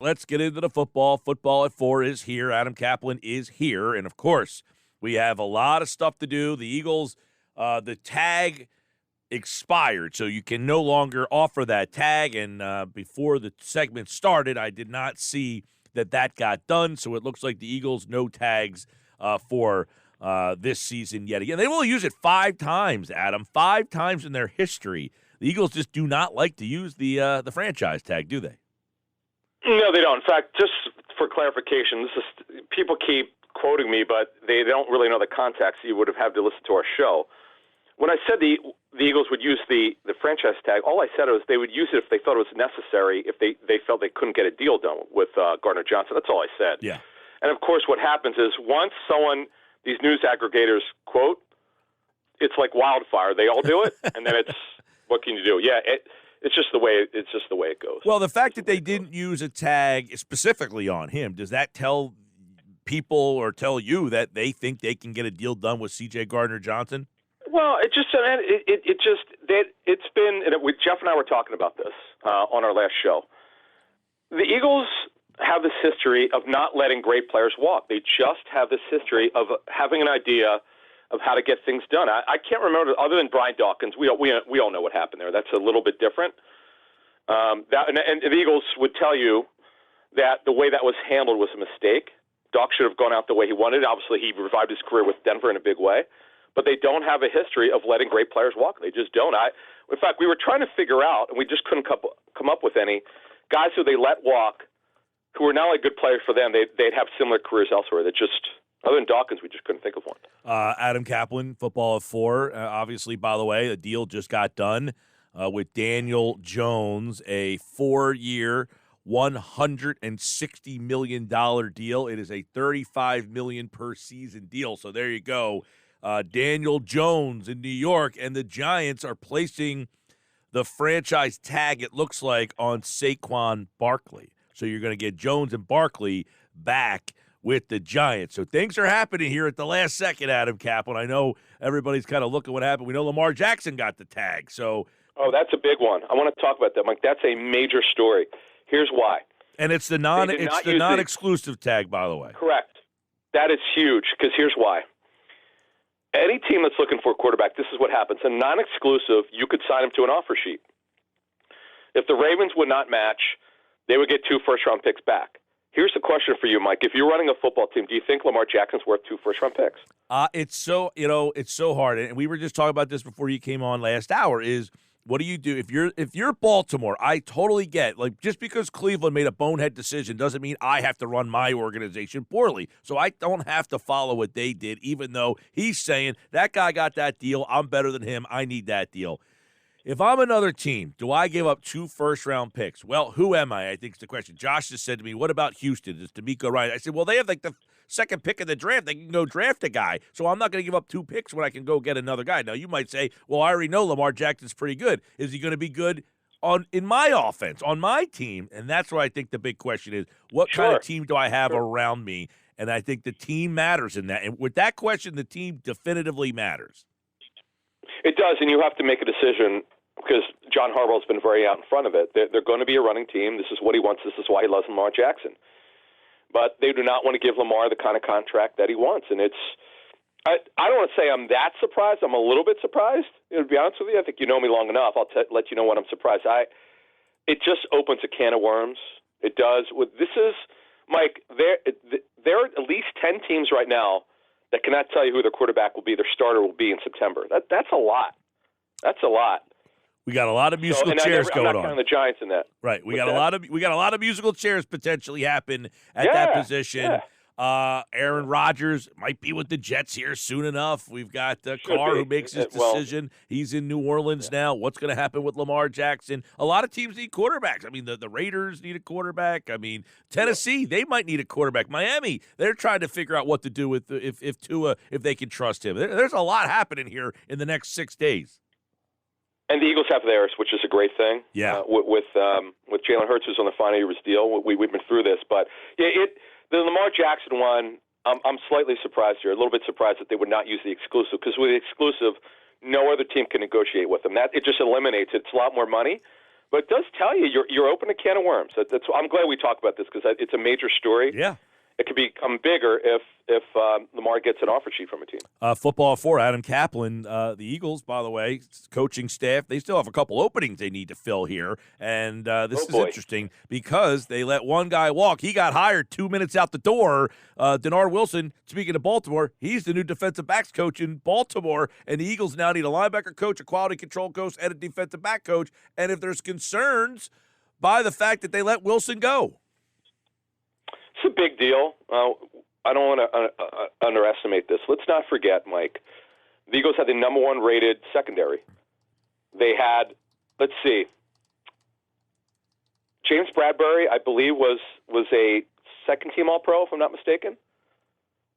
Let's get into the football. Football at 4 is here. Adam Caplan is here. And, of course, we have a lot of stuff to do. The Eagles, the tag expired, so you can no longer offer that tag. And before the segment started, I did not see that got done. So it looks like the Eagles, no tags for this season yet again. They will use it 5 times, Adam, 5 times in their history. The Eagles just do not like to use the franchise tag, do they? No, they don't. In fact, just for clarification, people keep quoting me, but they don't really know the context. You would have had to listen to our show. When I said the Eagles would use the franchise tag, all I said was they would use it if they thought it was necessary, if they felt they couldn't get a deal done with Gardner Johnson. That's all I said. Yeah. And, of course, what happens is once these news aggregators quote, it's like wildfire. They all do it, and then it's, what can you do? Yeah, It's just the way it goes. Well, the fact that they didn't use a tag specifically on him, does that tell people or tell you that they think they can get a deal done with C.J. Gardner Johnson? Well, it's been. Jeff and I were talking about this on our last show. The Eagles have this history of not letting great players walk. They just have this history of having an idea of how to get things done. I can't remember, other than Brian Dawkins, we all know what happened there. That's a little bit different. And the Eagles would tell you that the way that was handled was a mistake. Doc should have gone out the way he wanted. Obviously, he revived his career with Denver in a big way. But they don't have a history of letting great players walk. They just don't. In fact, we were trying to figure out, and we just couldn't come up with any, guys who they let walk who were not only good players for them, they'd have similar careers elsewhere. That just, other than Dawkins, we just couldn't think of one. Adam Caplan, Football at 4. Obviously, by the way, a deal just got done with Daniel Jones, a 4-year, $160 million deal. It is a $35 million per season deal. So there you go. Daniel Jones in New York, and the Giants are placing the franchise tag, it looks like, on Saquon Barkley. So you're going to get Jones and Barkley back with the Giants. So things are happening here at the last second, Adam Caplan. I know everybody's kind of looking what happened. We know Lamar Jackson got the tag. Oh, that's a big one. I want to talk about that, Mike. That's a major story. Here's why. And it's the non-exclusive tag, by the way. Correct. That is huge, because here's why. Any team that's looking for a quarterback, this is what happens. A non-exclusive, you could sign him to an offer sheet. If the Ravens would not match, they would get 2 first-round picks back. Here's the question for you, Mike. If you're running a football team, do you think Lamar Jackson's worth 2 first-round picks? It's so hard. And we were just talking about this before you came on last hour, is what do you do? If you're Baltimore, I totally get, like, just because Cleveland made a bonehead decision doesn't mean I have to run my organization poorly. So I don't have to follow what they did, even though he's saying, that guy got that deal, I'm better than him, I need that deal. If I'm another team, do I give up 2 first-round picks? Well, who am I think is the question. Josh just said to me, what about Houston? Is D'Amico Ryan? I said, well, they have like the second pick in the draft. They can go draft a guy. So I'm not going to give up 2 picks when I can go get another guy. Now, you might say, well, I already know Lamar Jackson's pretty good. Is he going to be good in my offense, on my team? And that's where I think the big question is, what kind of team do I have around me? And I think the team matters in that. And with that question, the team definitively matters. It does, and you have to make a decision because John Harbaugh's been very out in front of it. They're going to be a running team. This is what he wants. This is why he loves Lamar Jackson. But they do not want to give Lamar the kind of contract that he wants. And I don't want to say I'm that surprised. I'm a little bit surprised. To be honest with you, I think you know me long enough. I'll let you know when I'm surprised. It just opens a can of worms. It does. This is, Mike, there are at least 10 teams right now that cannot tell you who their quarterback will be, their starter will be in September. That's a lot. That's a lot. We got a lot of musical chairs going on. I'm not counting the Giants in that. Right. We got a lot of musical chairs potentially happen at that position. Yeah. Aaron Rodgers might be with the Jets here soon enough. We've got Carr who makes his decision. He's in New Orleans now. What's going to happen with Lamar Jackson? A lot of teams need quarterbacks. I mean, the Raiders need a quarterback. I mean, Tennessee, they might need a quarterback. Miami, they're trying to figure out what to do with if Tua, if they can trust him. There's a lot happening here in the next 6 days. And the Eagles have theirs, which is a great thing. Yeah. With Jalen Hurts, who's on the final year of his deal, we've been through this, but the Lamar Jackson one, I'm slightly surprised here. A little bit surprised that they would not use the exclusive, because with the exclusive, no other team can negotiate with them. That it just eliminates it. It's a lot more money, But it does tell you you're open a can of worms. I'm glad we talk about this because it's a major story. Yeah. It could become bigger if Lamar gets an offer sheet from a team. Football 4, Adam Caplan. The Eagles, by the way, coaching staff, they still have a couple openings they need to fill here. And this is interesting because they let one guy walk. He got hired 2 minutes out the door. Denard Wilson, speaking of Baltimore, he's the new defensive backs coach in Baltimore. And the Eagles now need a linebacker coach, a quality control coach, and a defensive back coach. And if there's concerns by the fact that they let Wilson go. It's a big deal. I don't want to underestimate this. Let's not forget, Mike, the Eagles had the number 1 rated secondary. They had, let's see, James Bradbury, I believe, was a second-team All-Pro, if I'm not mistaken.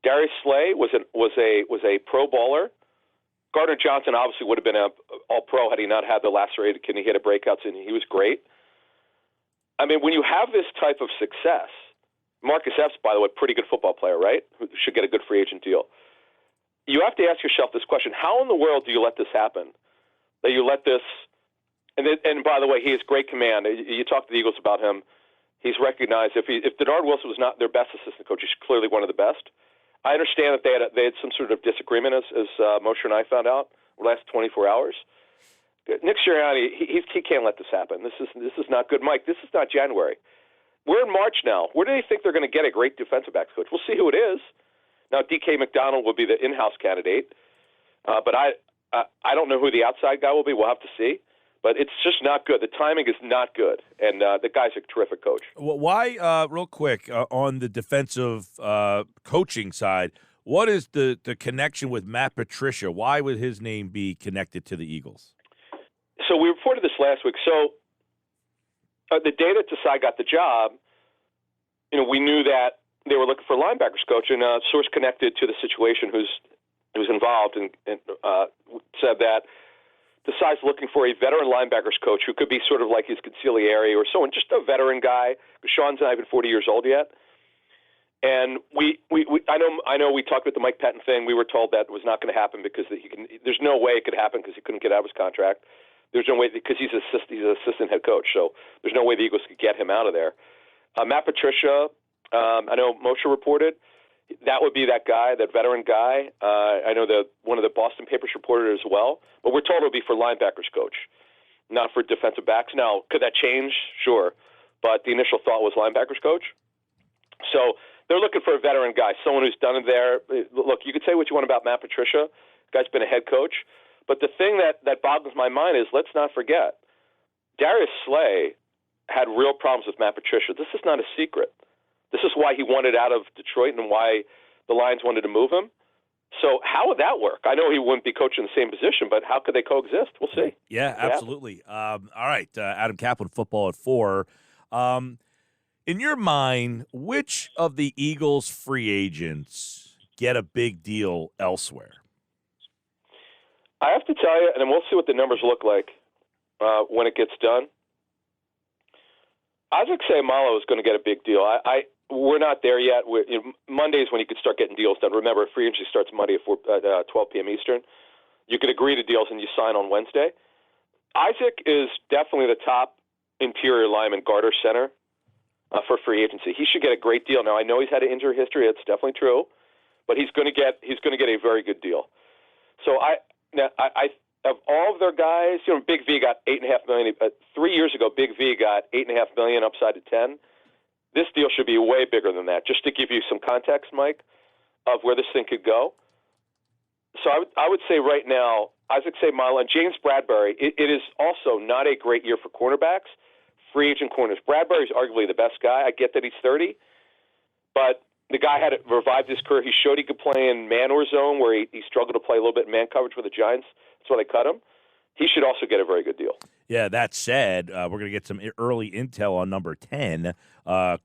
Darius Slay was a Pro Bowler. Gardner Johnson obviously would have been an All-Pro had he not had the lacerated kidney. He had a breakouts, and he was great. I mean, when you have this type of success, Marcus Epps, by the way, pretty good football player, right? Who should get a good free agent deal. You have to ask yourself this question: how in the world do you let this happen? That you let this, and by the way, he has great command. You talk to the Eagles about him; he's recognized. If Denard Wilson was not their best assistant coach, he's clearly one of the best. I understand that they had some sort of disagreement, as Moshe and I found out the last 24 hours. Nick Sirianni, he can't let this happen. This is not good, Mike. This is not January. We're in March now. Where do they think they're going to get a great defensive backs coach? We'll see who it is. Now, DK McDonald will be the in-house candidate, but I don't know who the outside guy will be. We'll have to see. But it's just not good. The timing is not good, and the guy's a terrific coach. Well, why, real quick, on the defensive coaching side, what is the connection with Matt Patricia? Why would his name be connected to the Eagles? So we reported this last week. So the day that Desai got the job, we knew that they were looking for a linebackers coach, and a source connected to the situation who's involved and said that Desai's looking for a veteran linebackers coach who could be sort of like his consigliere or someone, just a veteran guy. Sean's not even 40 years old yet. And I know we talked about the Mike Pettin thing. We were told that was not going to happen because there's no way it could happen because he couldn't get out of his contract. There's no way because he's an assistant head coach, so there's no way the Eagles could get him out of there. Matt Patricia, I know Moshe reported that would be that guy, that veteran guy. I know that one of the Boston papers reported it as well, but we're told it would be for linebackers coach, not for defensive backs. Now, could that change? Sure, but the initial thought was linebackers coach. So they're looking for a veteran guy, someone who's done it there. Look, you could say what you want about Matt Patricia. The guy's been a head coach. But the thing that boggles my mind is, let's not forget, Darius Slay had real problems with Matt Patricia. This is not a secret. This is why he wanted out of Detroit and why the Lions wanted to move him. So how would that work? I know he wouldn't be coaching the same position, but how could they coexist? We'll see. Yeah, absolutely. All right, Adam Caplan, Football at 4. In your mind, which of the Eagles' free agents get a big deal elsewhere? I have to tell you, and we'll see what the numbers look like when it gets done. Isaac Seumalo is going to get a big deal. We're not there yet. Monday's when you could start getting deals done. Remember, free agency starts Monday at 12 p.m. Eastern. You could agree to deals and you sign on Wednesday. Isaac is definitely the top interior lineman, guard or center, for free agency. He should get a great deal. Now, I know he's had an injury history. That's definitely true, but he's going to get a very good deal. So of all of their guys, Big V got $8.5 million. 3 years ago, Big V got $8.5 million upside to 10. This deal should be way bigger than that. Just to give you some context, Mike, of where this thing could go. So I would say right now, Isaac Seumalo and James Bradbury. It is also not a great year for cornerbacks, free agent corners. Bradbury is arguably the best guy. I get that he's 30, but the guy had revived his career. He showed he could play in man or zone, where he struggled to play a little bit in man coverage with the Giants. That's why they cut him. He should also get a very good deal. Yeah, that said, we're going to get some early intel on number 10.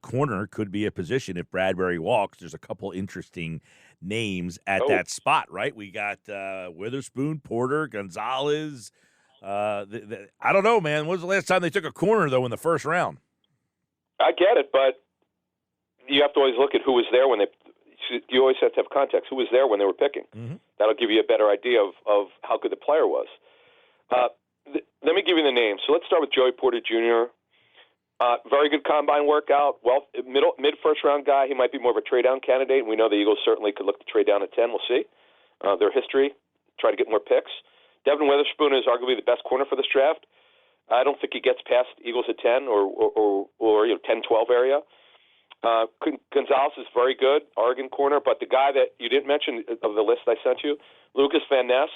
Corner could be a position if Bradbury walks. There's a couple interesting names at that spot, right? We got Witherspoon, Porter, Gonzalez. I don't know, man. When was the last time they took a corner, though, in the first round? I get it, but you have to always look at who was there when you always have to have context. Who was there when they were picking? Mm-hmm. That'll give you a better idea of how good the player was. let me give you the names. So let's start with Joey Porter Jr. Very good combine workout. Well, mid first round guy. He might be more of a trade down candidate. And we know the Eagles certainly could look to trade down at 10. We'll see. Their history, try to get more picks. Devin Witherspoon is arguably the best corner for this draft. I don't think he gets past Eagles at 10 or 10, 12 area. Gonzalez is very good, Oregon corner. But the guy that you didn't mention of the list I sent you, Lucas Van Ness.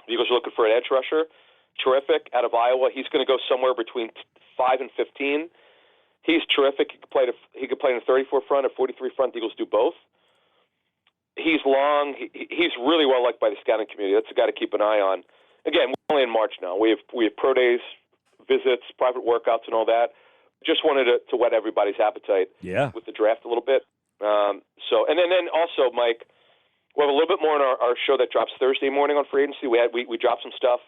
The Eagles are looking for an edge rusher. Terrific, out of Iowa. He's going to go somewhere between 5 and 15. He's terrific. He could play in a 34 front, a 43 front. The Eagles do both. He's long. He's really well liked by the scouting community. That's a guy to keep an eye on. Again, we're only in March now. We have pro days, visits, private workouts, and all that. Just wanted to whet everybody's appetite with the draft a little bit. And then also, Mike, we'll have a little bit more on our show that drops Thursday morning on free agency. We dropped some stuff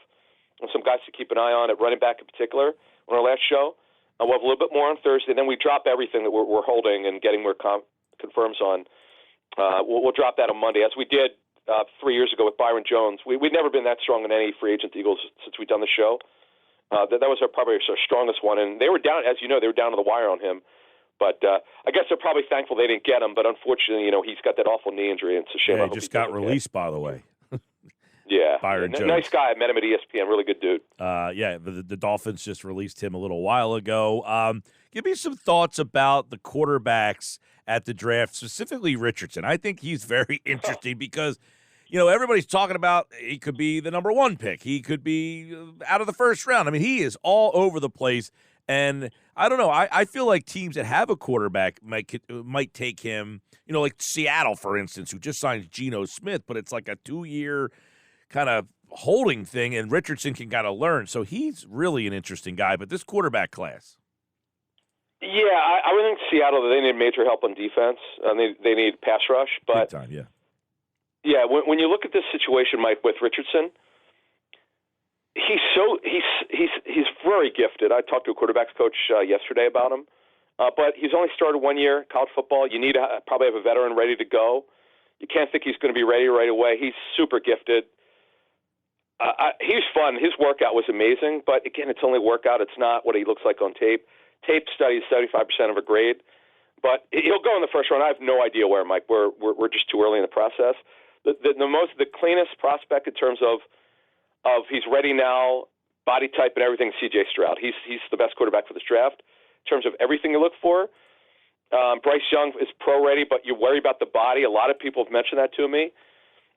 on some guys to keep an eye on at running back in particular on our last show. We'll have a little bit more on Thursday. Then we drop everything that we're holding and getting more confirms on. We'll drop that on Monday, as we did 3 years ago with Byron Jones. We'd never been that strong in any free agent Eagles since we've done the show. That was probably our strongest one. And they were down, as you know, they were down to the wire on him. But I guess they're probably thankful they didn't get him. But unfortunately, he's got that awful knee injury, and it's a shame. Yeah, he just got released, by the way. Yeah. Byron Jones. Nice guy. I met him at ESPN. Really good dude. The Dolphins just released him a little while ago. Give me some thoughts about the quarterbacks at the draft, specifically Richardson. I think he's very interesting because, everybody's talking about he could be the number one pick. He could be out of the first round. I mean, he is all over the place. And I don't know. I feel like teams that have a quarterback might take him, like Seattle, for instance, who just signed Geno Smith, but it's like a 2-year kind of holding thing, and Richardson can kind of learn. So he's really an interesting guy. But this quarterback class. Yeah, I would think Seattle, they need major help on defense. They need pass rush. But big time, yeah. Yeah, when you look at this situation, Mike, with Richardson, he's very gifted. I talked to a quarterbacks coach yesterday about him. But he's only started 1 year college football. You need to probably have a veteran ready to go. You can't think he's going to be ready right away. He's super gifted. He's fun. His workout was amazing, but again, it's only workout. It's not what he looks like on tape. Tape study is 75% of a grade, but he'll go in the first round. I have no idea where, Mike. We're just too early in the process. The cleanest prospect in terms of he's ready now, body type and everything, C.J. Stroud. He's the best quarterback for this draft in terms of everything you look for. Bryce Young is pro ready, but you worry about the body. A lot of people have mentioned that to me.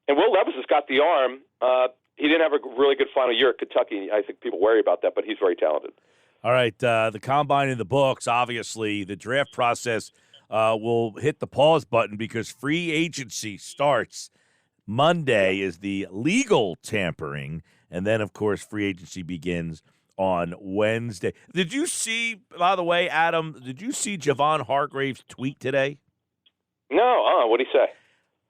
And Will Levis has got the arm. He didn't have a really good final year at Kentucky. I think people worry about that, but he's very talented. All right, the combine in the books, obviously. The draft process will hit the pause button because free agency starts Monday is the legal tampering, and then, of course, free agency begins on Wednesday. Did you see, by the way, Adam, did you see Javon Hargrave's tweet today? No, what did he say?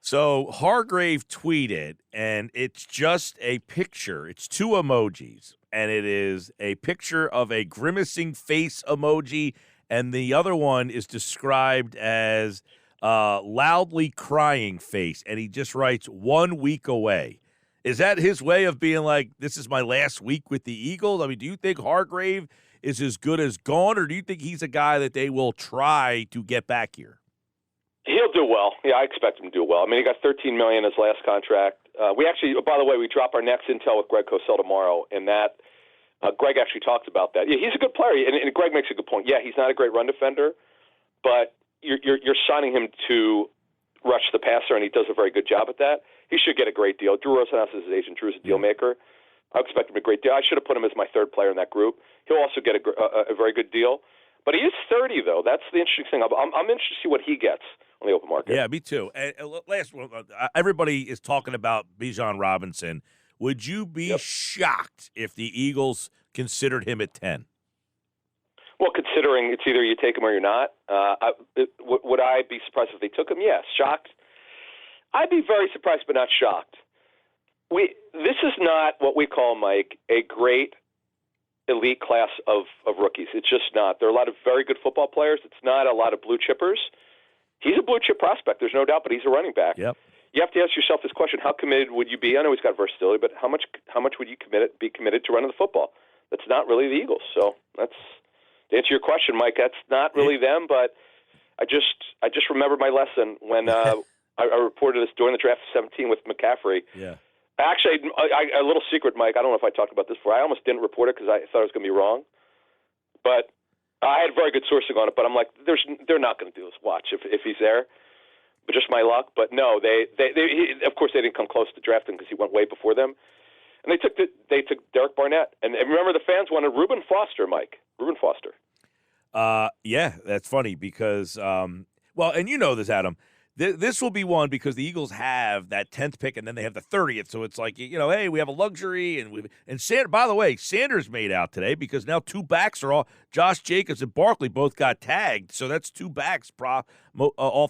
So Hargrave tweeted, and it's just a picture. It's 2 emojis, and it is a picture of a grimacing face emoji, and the other one is described as loudly crying face, and he just writes 1 week away. Is that his way of being like, this is my last week with the Eagles? I mean, do you think Hargrave is as good as gone, or do you think he's a guy that they will try to get back here? He'll do well. Yeah, I expect him to do well. I mean, he got $13 million in his last contract. We actually, by the way, we drop our next intel with Greg Cosell tomorrow, and that Greg actually talks about that. Yeah, he's a good player, and Greg makes a good point. Yeah, he's not a great run defender, but you're signing him to rush the passer, and he does a very good job at that. He should get a great deal. Drew Rosenhaus is his agent. Drew's a deal maker. I expect him a great deal. I should have put him as my 3rd player in that group. He'll also get a very good deal. But he is 30, though. That's the interesting thing. I'm interested to see what he gets on the open market. Yeah, me too. And last one, everybody is talking about Bijan Robinson. Would you be shocked if the Eagles considered him at 10? Well, considering it's either you take him or you're not, would I be surprised if they took him? Yes. Shocked? I'd be very surprised but not shocked. This is not what we call, Mike, a great elite class of rookies. It's just not. There are a lot of very good football players. It's not a lot of blue chippers. He's a blue chip prospect, there's no doubt, but he's a running back. Yep. you have to ask yourself this question: how committed would you be? I know he's got versatility, but how much would you be committed to running the football? That's not really the Eagles. So that's to answer your question, Mike. That's not really them, but I just remembered my lesson when I reported this during the draft of 17 with McCaffrey. Yeah. Actually, a little secret, Mike. I don't know if I talked about this before. I almost didn't report it because I thought it was going to be wrong. But I had very good sourcing on it. But I'm like, they're not going to do this. Watch if he's there. But just my luck. But no, of course they didn't come close to drafting because he went way before them. And they took Derek Barnett. And remember, the fans wanted Reuben Foster, Mike. Reuben Foster. Yeah, that's funny because, well, and you know this, Adam. This will be one because the Eagles have that 10th pick and then they have the 30th. So it's like, hey, we have a luxury. And by the way, Sanders made out today because now two backs are all – Josh Jacobs and Barkley both got tagged. So that's two backs off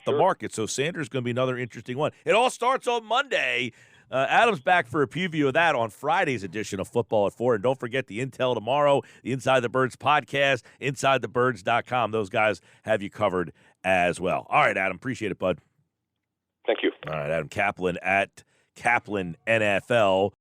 the market. So Sanders is going to be another interesting one. It all starts on Monday. Adam's back for a preview of that on Friday's edition of Football at 4. And don't forget the Intel tomorrow, the Inside the Birds podcast, InsideTheBirds.com. Those guys have you covered as well. All right, Adam, appreciate it, bud. Thank you. All right, Adam Caplan at Caplan NFL.